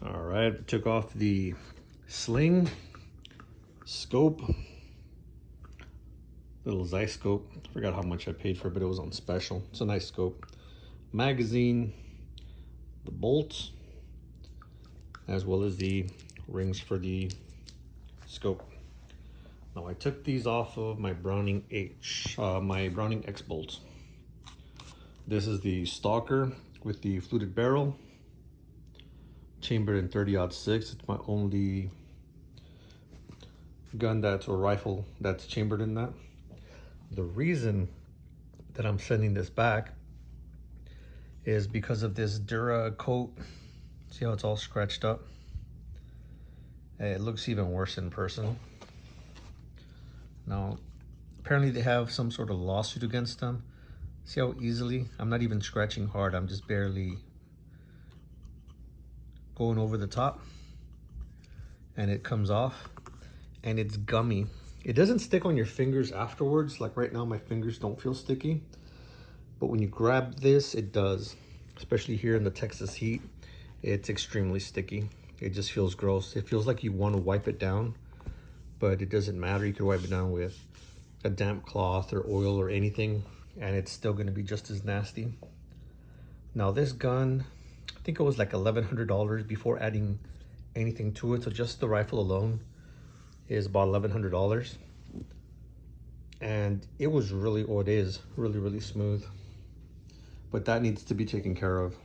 All right, took off the sling, scope, little Zeiss scope. I forgot how much I paid for it, but it was on special. It's a nice scope. Magazine, the bolts, as well as the rings for the scope. Now I took these off of my Browning X Bolt. This is the Stalker with the fluted barrel, chambered in 30-06. It's my only gun or rifle that's chambered in that. The reason that I'm sending this back is because of this Dura coat. See how it's all scratched up? It looks even worse in person. Now, apparently they have some sort of lawsuit against them. See how easily, I'm not even scratching hard, I'm just barely going over the top and it comes off, and it's gummy. It doesn't stick on your fingers afterwards. Like right now, my fingers don't feel sticky, but when you grab this, it does. Especially here in the Texas heat, it's extremely sticky. It just feels gross. It feels like you want to wipe it down, but it doesn't matter. You could wipe it down with a damp cloth or oil or anything, and it's still going to be just as nasty. Now this gun, I think it was like $1,100 before adding anything to it. So just the rifle alone is about $1,100. And it was really, or it is really, really smooth. But that needs to be taken care of.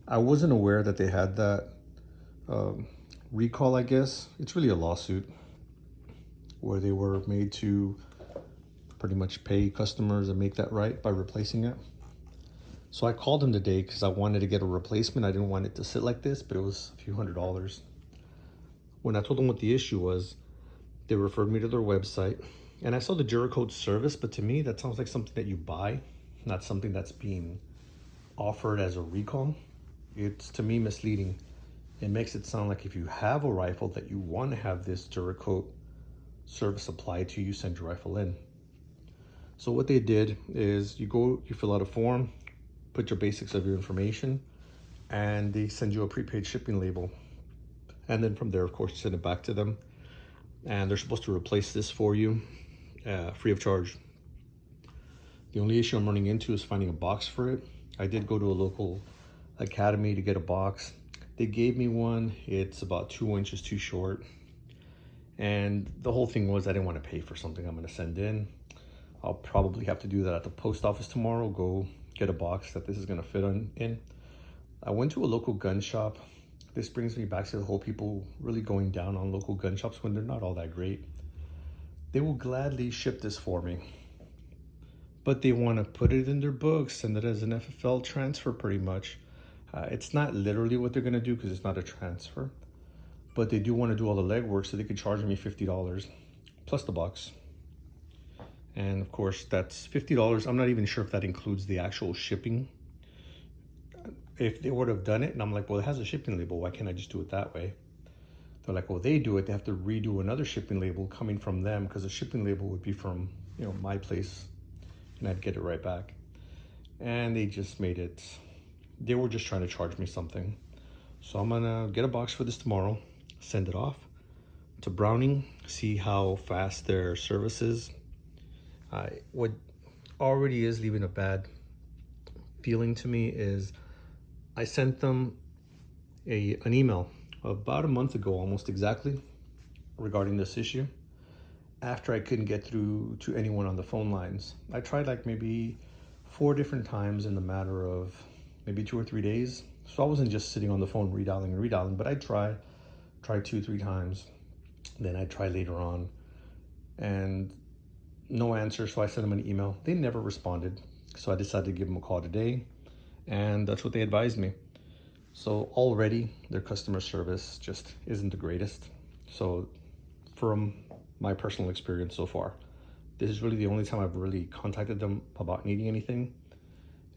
I wasn't aware that they had that recall, I guess. It's really a lawsuit where they were made to pretty much pay customers and make that right by replacing it. So I called them today because I wanted to get a replacement. I didn't want it to sit like this, but it was a few $100s. When I told them what the issue was, they referred me to their website. And I saw the Dura-Touch service, but to me, that sounds like something that you buy, not something that's being offered as a recall. It's, to me, misleading. It makes it sound like if you have a rifle that you want to have this Dura-Touch service applied to, you send your rifle in. So what they did is you fill out a form, put your basics of your information, and they send you a prepaid shipping label. And then from there, of course, you send it back to them. And they're supposed to replace this for you free of charge. The only issue I'm running into is finding a box for it. I did go to a local academy to get a box. They gave me one. It's about 2 inches too short. And the whole thing was I didn't want to pay for something I'm going to send in. I'll probably have to do that at the post office tomorrow, go get a box that this is going to fit in. I went to a local gun shop. This brings me back to the whole people really going down on local gun shops when they're not all that great. They will gladly ship this for me, but they want to put it in their books, send it as an FFL transfer pretty much. It's not literally what they're going to do because it's not a transfer, but they do want to do all the legwork, so they could charge me $50 plus the box. And of course, that's $50. I'm not even sure if that includes the actual shipping. If they would have done it, and I'm like, well, it has a shipping label, why can't I just do it that way? They're like, well, they do it, they have to redo another shipping label coming from them, because the shipping label would be from, my place, and I'd get it right back. And they just made it, they were just trying to charge me something. So I'm gonna get a box for this tomorrow, send it off to Browning, see how fast their service is. What already is leaving a bad feeling to me is I sent them an email about a month ago, almost exactly, regarding this issue, after I couldn't get through to anyone on the phone lines. I tried like maybe 4 different times in the matter of maybe 2 or 3 days. So I wasn't just sitting on the phone redialing, but I tried 2-3 times. Then I tried later on, and no answer, so I sent them an email. They never responded, so I decided to give them a call today, and that's what they advised me. So already their customer service just isn't the greatest. So from my personal experience so far, this is really the only time I've really contacted them about needing anything,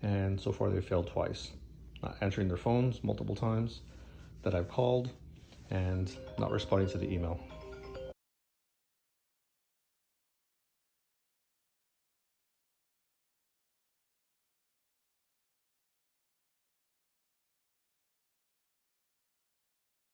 and so far they failed twice. Not answering their phones multiple times that I've called, and not responding to the email.